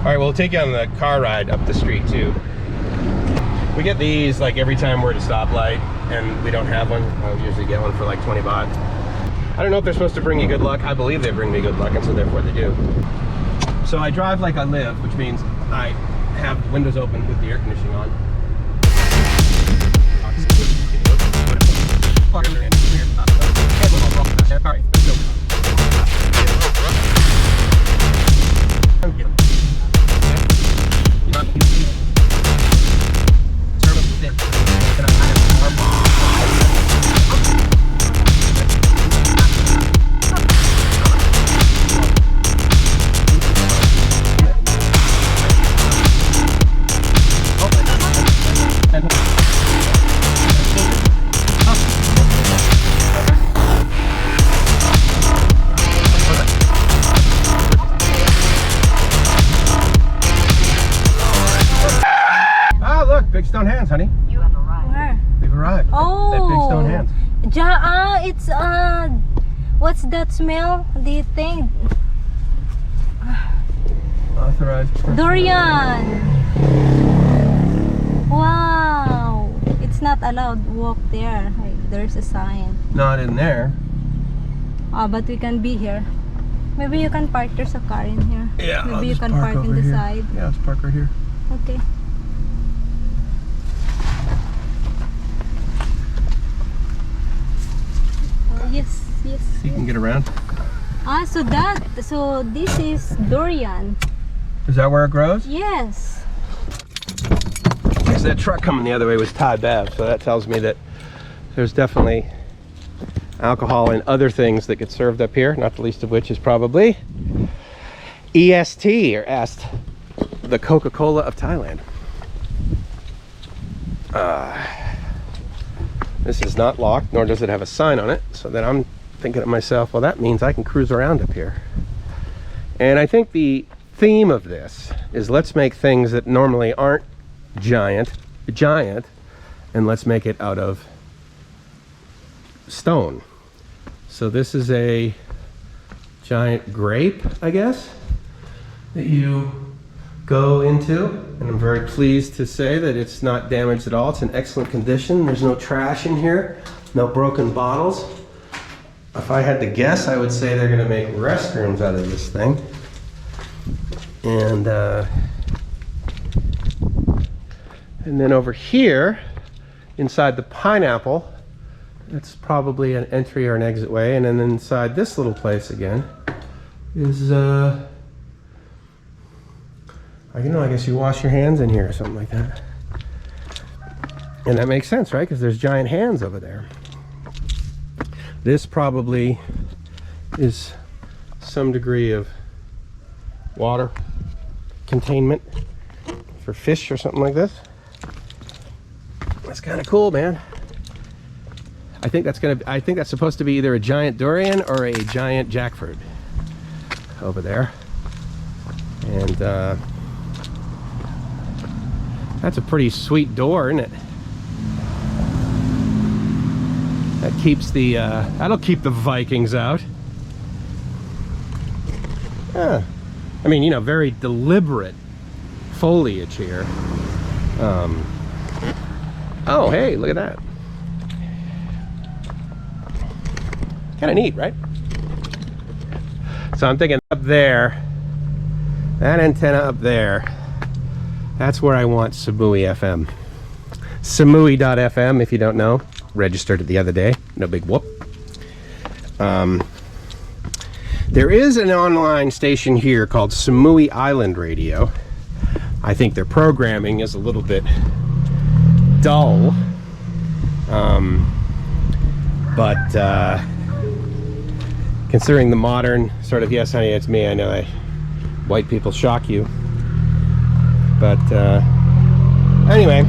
All right, we'll take you on the car ride up the street too. We get these like every time we're at a stoplight and we don't have one. I'll usually get one for like 20 baht. I don't know if they're supposed to bring you good luck. I believe they bring me good luck, and so therefore they do. So I drive like I live, which means I have the windows open with the air conditioning on. Big stone hands, honey. You have arrived. Where? We've arrived. Oh. That big stone hands. It's what's that smell? The thing. Authorized. Durian. Wow. It's not allowed to walk there. There's a sign. Not in there. But we can be here. Maybe you can park. There's a car in here. Yeah. Maybe you can park in the side. Yeah, let's park right here. Okay. Yes, yes. So you can get around. So this is durian. Is that where it grows? Yes. Because that truck coming the other way was Thai Bev, so that tells me that there's definitely alcohol and other things that get served up here, not the least of which is probably EST, or EST, the Coca-Cola of Thailand. This is not locked, nor does it have a sign on it, so then I'm thinking to myself, well, that means I can cruise around up here. And I think the theme of this is let's make things that normally aren't giant, and let's make it out of stone. So this is a giant grape, I guess, that you go into, and I'm very pleased to say that it's not damaged at all. It's in excellent condition. There's no trash in here, no broken bottles. If I had to guess, I would say they're gonna make restrooms out of this thing. And then over here, inside the pineapple, it's probably an entry or an exit way. And then inside this little place again is I guess you wash your hands in here or something like that. And that makes sense, right? Because there's giant hands over there. This probably is some degree of water containment for fish or something like this. That's kind of cool, man. I think that's supposed to be either a giant durian or a giant jackfruit over there. And that's a pretty sweet door, isn't it? That keeps the that'll keep the Vikings out. Yeah. I mean, you know, very deliberate foliage here. Oh, hey, look at that. Kind of neat, right? So I'm thinking up there, that antenna up there, that's where I want SAMUI FM. SAMUI.FM, if you don't know. Registered it the other day. No big whoop. There is an online station here called SAMUI Island Radio. I think their programming is a little bit dull. But considering the modern sort of, yes honey, it's me, I know white people shock you. But anyway,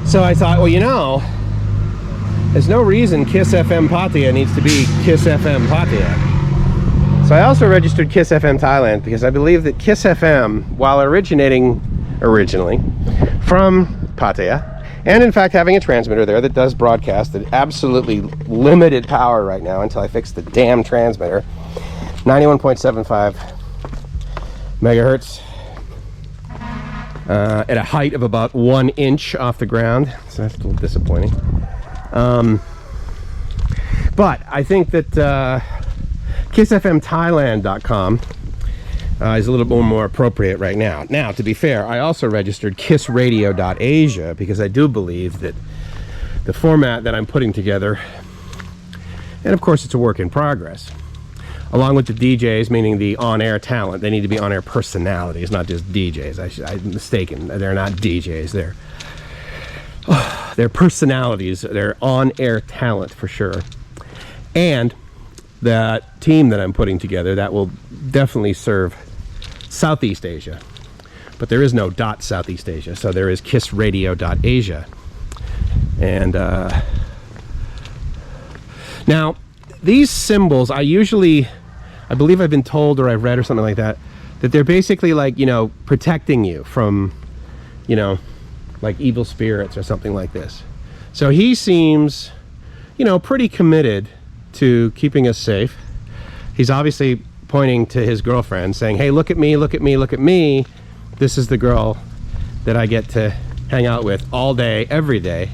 so I thought, well, you know, there's no reason Kiss FM Pattaya needs to be Kiss FM Pattaya. So I also registered Kiss FM Thailand because I believe that Kiss FM, while originating originally from Pattaya, and in fact having a transmitter there that does broadcast at absolutely limited power right now until I fix the damn transmitter, 91.75 megahertz at a height of about 1 inch off the ground, so that's a little disappointing. But I think that KissFMThailand.com is a little more appropriate right now. Now, to be fair, I also registered KissRadio.Asia because I do believe that the format that I'm putting together, and of course it's a work in progress, along with the DJs, meaning the on-air talent, they need to be on-air personalities, not just DJs. I'm mistaken. They're not DJs. They're personalities. They're on-air talent for sure. And that team that I'm putting together, that will definitely serve Southeast Asia. But there is no .Southeast Asia, so there is KissRadio.Asia. And now, these symbols, I believe I've been told, or I've read or something like that, that they're basically like, you know, protecting you from, you know, like evil spirits or something like this. So he seems, you know, pretty committed to keeping us safe. He's obviously pointing to his girlfriend saying, hey, look at me, look at me, look at me. This is the girl that I get to hang out with all day, every day.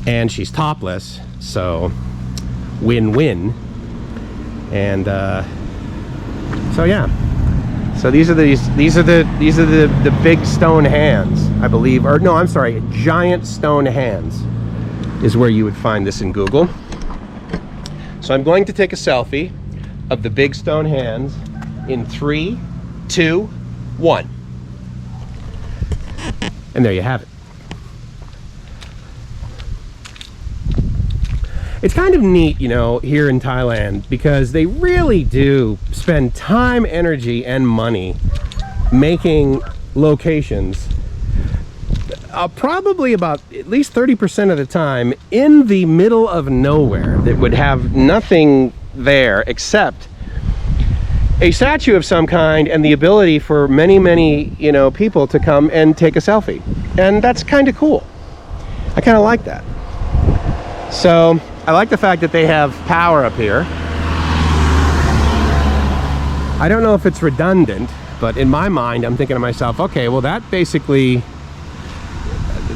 And she's topless, so win-win. And so yeah, so these are the big stone hands, I believe, or no, I'm sorry, giant stone hands is where you would find this in Google. So I'm going to take a selfie of the big stone hands in 3, 2, 1, and there you have it. It's kind of neat, you know, here in Thailand, because they really do spend time, energy, and money making locations probably about at least 30% of the time in the middle of nowhere that would have nothing there except a statue of some kind and the ability for many, you know, people to come and take a selfie. And that's kind of cool. I kind of like that. So I like the fact that they have power up here. I don't know if it's redundant, but in my mind, I'm thinking to myself, okay, well, that basically,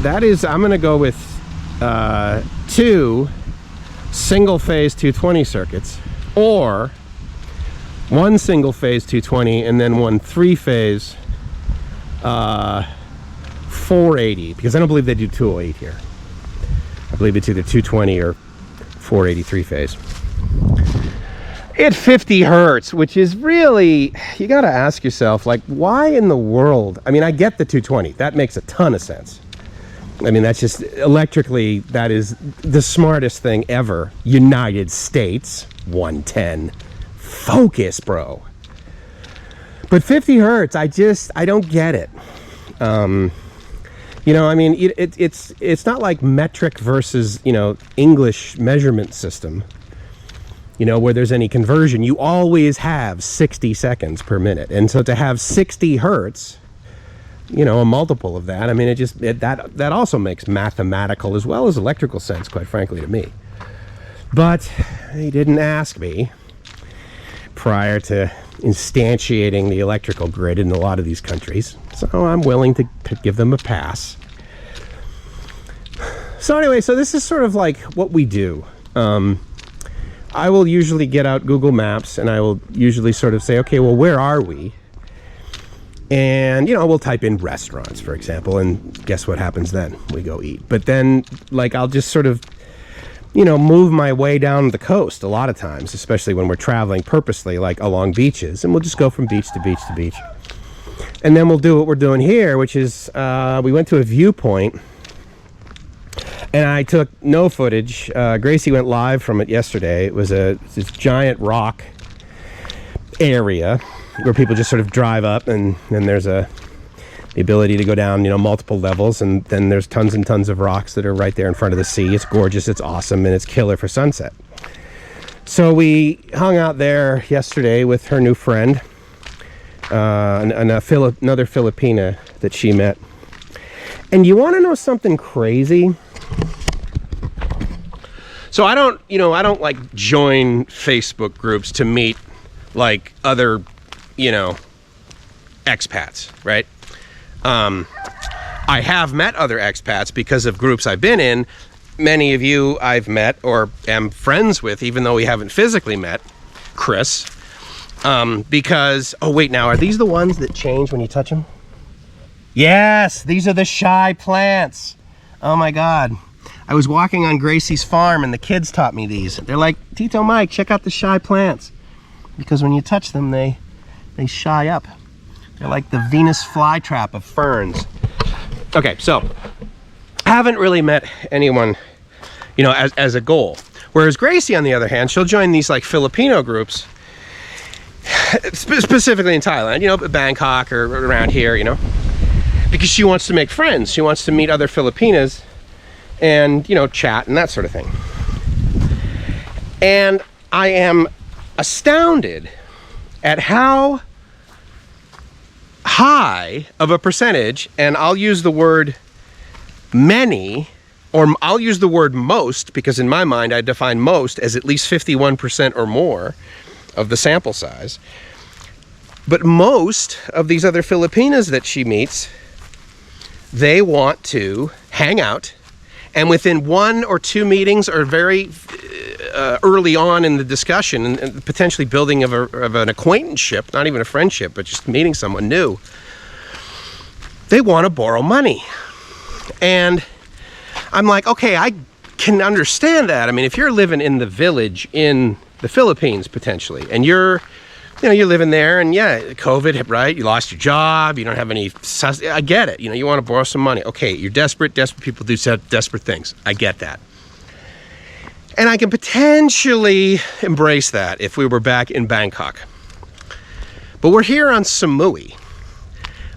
that is, I'm going to go with 2 single-phase 220 circuits, or 1 single-phase 220 and then 1 3-phase 480, because I don't believe they do 208 here. I believe it's either 220 or 483 phase. At 50 hertz, which is really, you got to ask yourself, like, why in the world? I mean, I get the 220. That makes a ton of sense. I mean, that's just, electrically, that is the smartest thing ever. United States, 110. Focus, bro. But 50 hertz, I don't get it. You know, I mean, it's not like metric versus, you know, English measurement system, you know, where there's any conversion. You always have 60 seconds per minute. And so to have 60 hertz, you know, a multiple of that, I mean, that also makes mathematical as well as electrical sense, quite frankly, to me. But he didn't ask me prior to instantiating the electrical grid in a lot of these countries, so I'm willing to give them a pass. So anyway, so this is sort of like what we do. I will usually get out Google Maps and I will usually sort of say, okay, well, where are we? And, you know, we'll type in restaurants, for example, and guess what happens then? We go eat. But then, like, I'll just sort of, you know, move my way down the coast a lot of times, especially when we're traveling purposely, like along beaches, and we'll just go from beach to beach to beach. And then we'll do what we're doing here, which is we went to a viewpoint and I took no footage. Gracie went live from it yesterday. It was this giant rock area where people just sort of drive up, and then there's the ability to go down, you know, multiple levels, and then there's tons and tons of rocks that are right there in front of the sea. It's gorgeous, it's awesome, and it's killer for sunset. So we hung out there yesterday with her new friend, another Filipina that she met. And you want to know something crazy? So I don't like join Facebook groups to meet like other, you know, expats, right? I have met other expats because of groups I've been in. Many of you I've met or am friends with, even though we haven't physically met. Chris. Because, oh wait, now, are these the ones that change when you touch them? Yes, these are the shy plants. Oh my God. I was walking on Gracie's farm and the kids taught me these. They're like, Tito Mike, check out the shy plants. Because when you touch them, they shy up. They're like the Venus flytrap of ferns. Okay, so I haven't really met anyone, you know, as a goal. Whereas Gracie, on the other hand, she'll join these like Filipino groups, specifically in Thailand, you know, Bangkok or around here, you know, because she wants to make friends. She wants to meet other Filipinas and, you know, chat and that sort of thing. And I am astounded at how high of a percentage, and I'll use the word many, or I'll use the word most, because in my mind I define most as at least 51% or more of the sample size. But most of these other Filipinas that she meets, they want to hang out, and within 1 or 2 meetings, or very early on in the discussion, and potentially building of an acquaintanceship, not even a friendship, but just meeting someone new, they want to borrow money. And I'm like, okay, I can understand that. I mean, if you're living in the village in the Philippines potentially, and you're living there, and yeah, COVID, right? You lost your job, you don't have any, I get it. You know, you want to borrow some money. Okay, you're desperate. Desperate people do desperate things. I get that. And I can potentially embrace that if we were back in Bangkok. But we're here on SAMUI.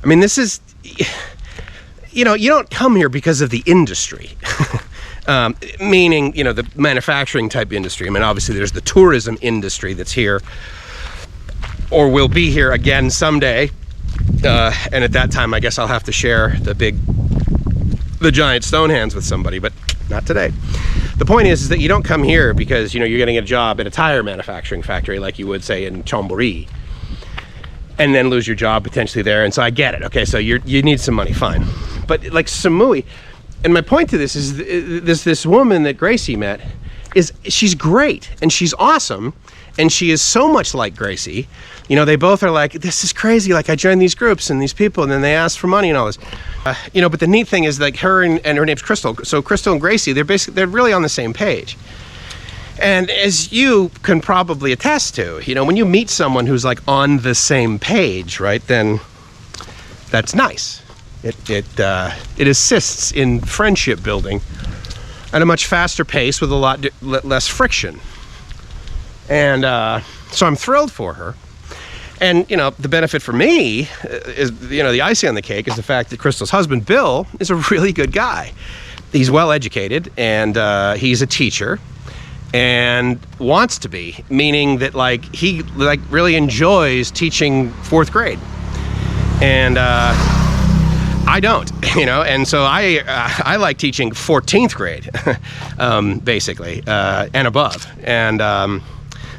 I mean, this is, you know, you don't come here because of the industry. Meaning, you know, the manufacturing type industry. I mean, obviously there's the tourism industry that's here, or will be here again someday. And at that time, I guess I'll have to share the giant stone hands with somebody, but not today. The point is that you don't come here because, you know, you're getting a job at a tire manufacturing factory like you would say in Chonburi, and then lose your job potentially there. And so I get it. Okay, so you need some money, fine. But like Samui, and my point to this is this woman that Gracie met, she's great and she's awesome, and she is so much like Gracie. You know, they both are like, this is crazy. Like, I joined these groups and these people, and then they asked for money and all this. You know, but the neat thing is, like, her and her name's Crystal. So Crystal and Gracie, they're really on the same page. And as you can probably attest to, you know, when you meet someone who's like on the same page, right, then that's nice. It assists in friendship building at a much faster pace with a lot less friction. And so I'm thrilled for her. And, you know, the benefit for me is, you know, the icing on the cake is the fact that Crystal's husband, Bill, is a really good guy. He's well educated, and he's a teacher, and wants to be, meaning that, like, he, like, really enjoys teaching 4th grade. And I don't, you know, and so I like teaching 14th grade, basically, and above. And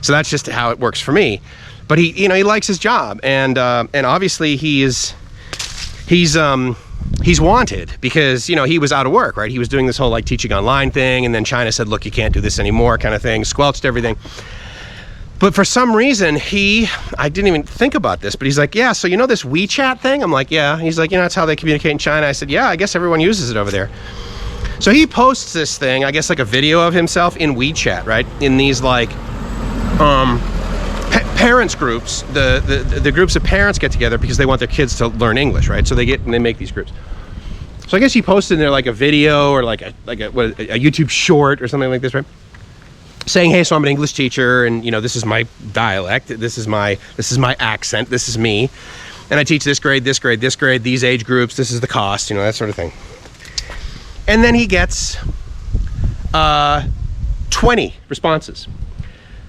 so that's just how it works for me. But he, you know, he likes his job, and obviously he's wanted because, you know, he was out of work, right? He was doing this whole like teaching online thing, and then China said, look, you can't do this anymore, kind of thing, squelched everything. But for some reason, I didn't even think about this, but he's like, yeah, so you know this WeChat thing? I'm like, yeah. He's like, you know, that's how they communicate in China. I said, yeah, I guess everyone uses it over there. So he posts this thing, I guess like a video of himself in WeChat, right? In these like parents groups, the groups of parents get together because they want their kids to learn English, right? So they make these groups. So I guess he posted in there like a video or like a YouTube short or something like this, right? Saying, hey, so I'm an English teacher, and, you know, this is my dialect, this is my accent, this is me, and I teach this grade, this grade, this grade, these age groups, this is the cost, you know, that sort of thing. And then he gets 20 responses.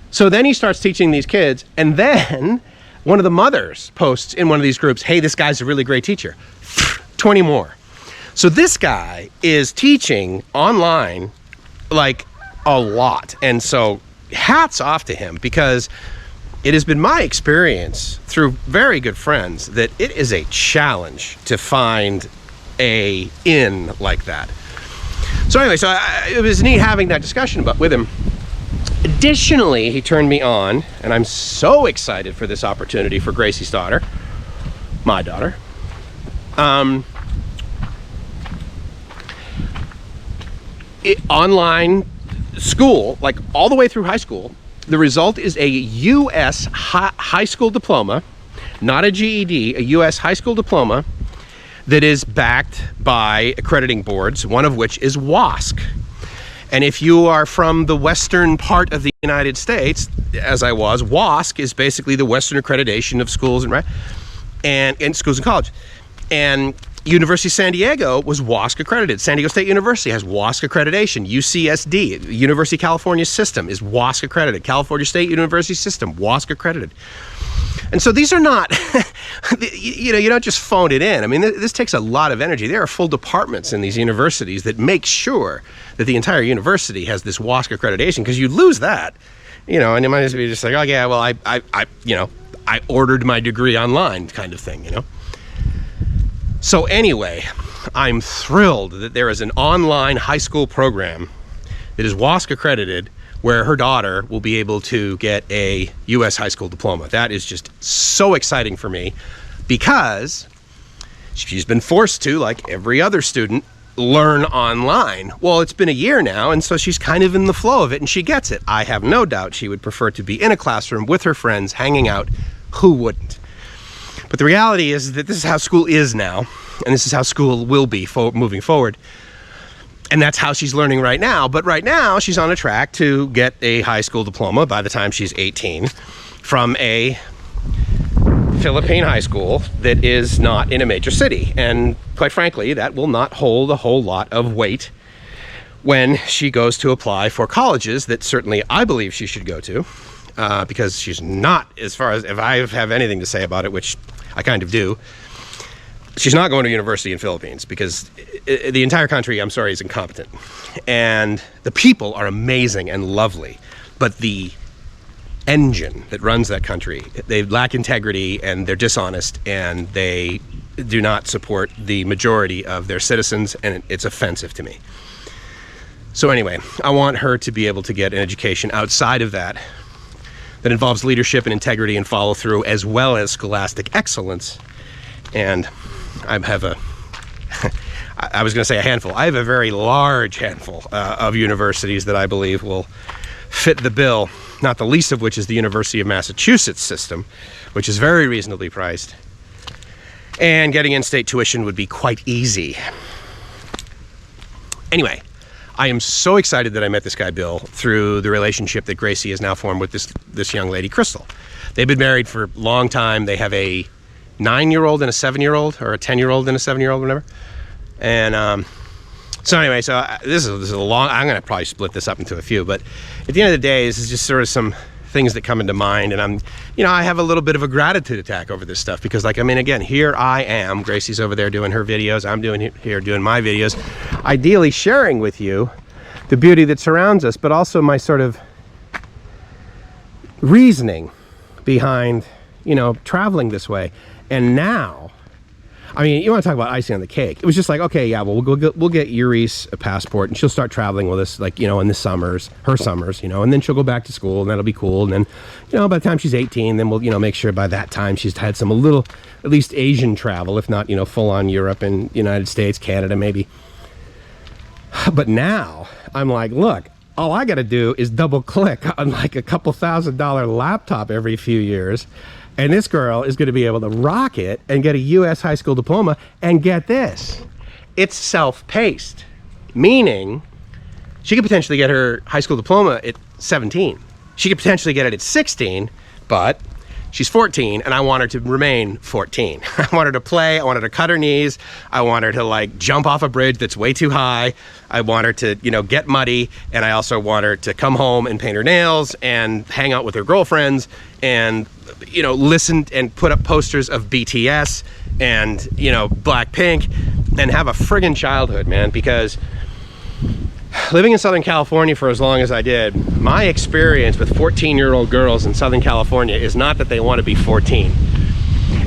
So then he starts teaching these kids, and then one of the mothers posts in one of these groups, hey, this guy's a really great teacher. 20 more. So this guy is teaching online like a lot. And so hats off to him, because it has been my experience through very good friends that it is a challenge to find a inn like that. So anyway, it was neat having that discussion with him. Additionally, he turned me on, and I'm so excited for this opportunity for Gracie's daughter, my daughter. Online school, like all the way through high school. The result is a U.S. high school diploma, not a GED, a U.S. high school diploma that is backed by accrediting boards, one of which is WASC. And if you are from the western part of the United States, as I was, WASC is basically the Western accreditation of schools and schools and college. And University of San Diego was WASC accredited. San Diego State University has WASC accreditation. UCSD, University of California System, is WASC accredited. California State University System, WASC accredited. And so these are not, you don't just phone it in. I mean, this takes a lot of energy. There are full departments in these universities that make sure that the entire university has this WASC accreditation, because you lose that, and you might just be just like, oh yeah, well, I ordered my degree online kind of thing, So anyway, I'm thrilled that there is an online high school program that is WASC accredited where her daughter will be able to get a U.S. high school diploma. That is just so exciting for me, because she's been forced to, like every other student, learn online. Well, it's been a year now, and so she's kind of in the flow of it, and she gets it. I have no doubt she would prefer to be in a classroom with her friends, hanging out. Who wouldn't? But the reality is that this is how school is now, and this is how school will be moving forward. And that's how she's learning right now. But right now, she's on a track to get a high school diploma by the time she's 18 from a Philippine high school that is not in a major city. And quite frankly, that will not hold a whole lot of weight when she goes to apply for colleges that certainly I believe she should go to, because she's not, as far as if I have anything to say about it, which I kind of do, she's not going to university in Philippines, because the entire country, I'm sorry, is incompetent. And the people are amazing and lovely, but the engine that runs that country, they lack integrity, and they're dishonest, and they do not support the majority of their citizens, and it's offensive to me. So anyway, I want her to be able to get an education outside of that involves leadership and integrity and follow through, as well as scholastic excellence. And I have I was going to say a handful. I have a very large handful of universities that I believe will fit the bill, not the least of which is the University of Massachusetts system, which is very reasonably priced. And getting in-state tuition would be quite easy. Anyway, I am so excited that I met this guy, Bill, through the relationship that Gracie has now formed with this young lady, Crystal. They've been married for a long time. They have a 9-year-old and a 7-year-old, or a 10-year-old and a 7-year-old, whatever. And so anyway, this is a long, I'm going to probably split this up into a few, but at the end of the day, this is just sort of some things that come into mind. And I have a little bit of a gratitude attack over this stuff, because again, here I am, Gracie's over there doing her videos, I'm here doing my videos, ideally sharing with you the beauty that surrounds us, but also my sort of reasoning behind, traveling this way. And now, you want to talk about icing on the cake. It was just like, okay, yeah, well, we'll get Yuri's a passport, and she'll start traveling with us, in the summers, her summers, and then she'll go back to school, and that'll be cool. And then, by the time she's 18, then we'll, make sure by that time she's had some at least Asian travel, if not, full on Europe and United States, Canada, maybe. But now I'm like, look, all I got to do is double click on a couple $1,000 laptop every few years. And this girl is going to be able to rock it and get a U.S. high school diploma. And get this, it's self-paced, meaning she could potentially get her high school diploma at 17. She could potentially get it at 16, but she's 14, and I want her to remain 14. I want her to play. I want her to cut her knees. I want her to jump off a bridge that's way too high. I want her to, get muddy. And I also want her to come home and paint her nails and hang out with her girlfriends and, listen and put up posters of BTS and, Blackpink, and have a friggin' childhood, man, because living in Southern California for as long as I did, my experience with 14-year-old girls in Southern California is not that they want to be 14.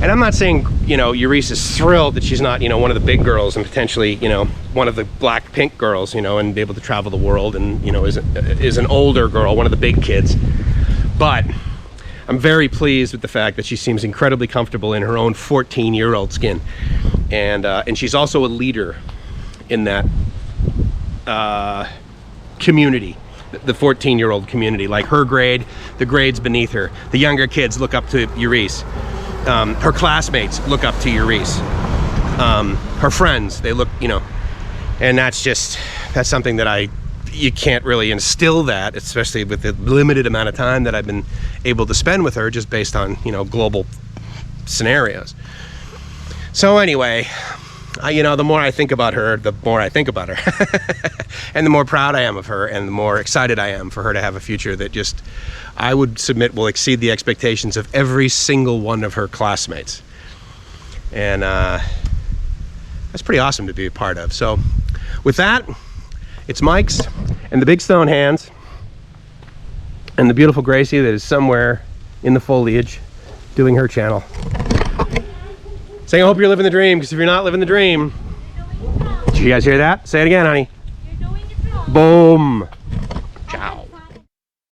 And I'm not saying, you know, Eurydice is thrilled that she's not, you know, one of the big girls and potentially, you know, one of the Blackpink girls, you know, and be able to travel the world and, you know, is an older girl, one of the big kids. But I'm very pleased with the fact that she seems incredibly comfortable in her own 14-year-old skin. And she's also a leader in that community, the 14-year-old community. Like her grade, the grades beneath her, the younger kids look up to Eurydice. Her classmates look up to Eurydice. Her friends, they look, you know, and that's something that you can't really instill that, especially with the limited amount of time that I've been able to spend with her, just based on, you know, global scenarios. So anyway, you know, the more I think about her, the more I think about her. And the more proud I am of her, and the more excited I am for her to have a future that just, I would submit, will exceed the expectations of every single one of her classmates. And that's pretty awesome to be a part of. So with that, it's Mike's and the big stone hands and the beautiful Gracie that is somewhere in the foliage doing her channel. Saying I hope you're living the dream, because if you're not living the dream, did you guys hear that? Say it again, honey. You're doing it wrong. Boom.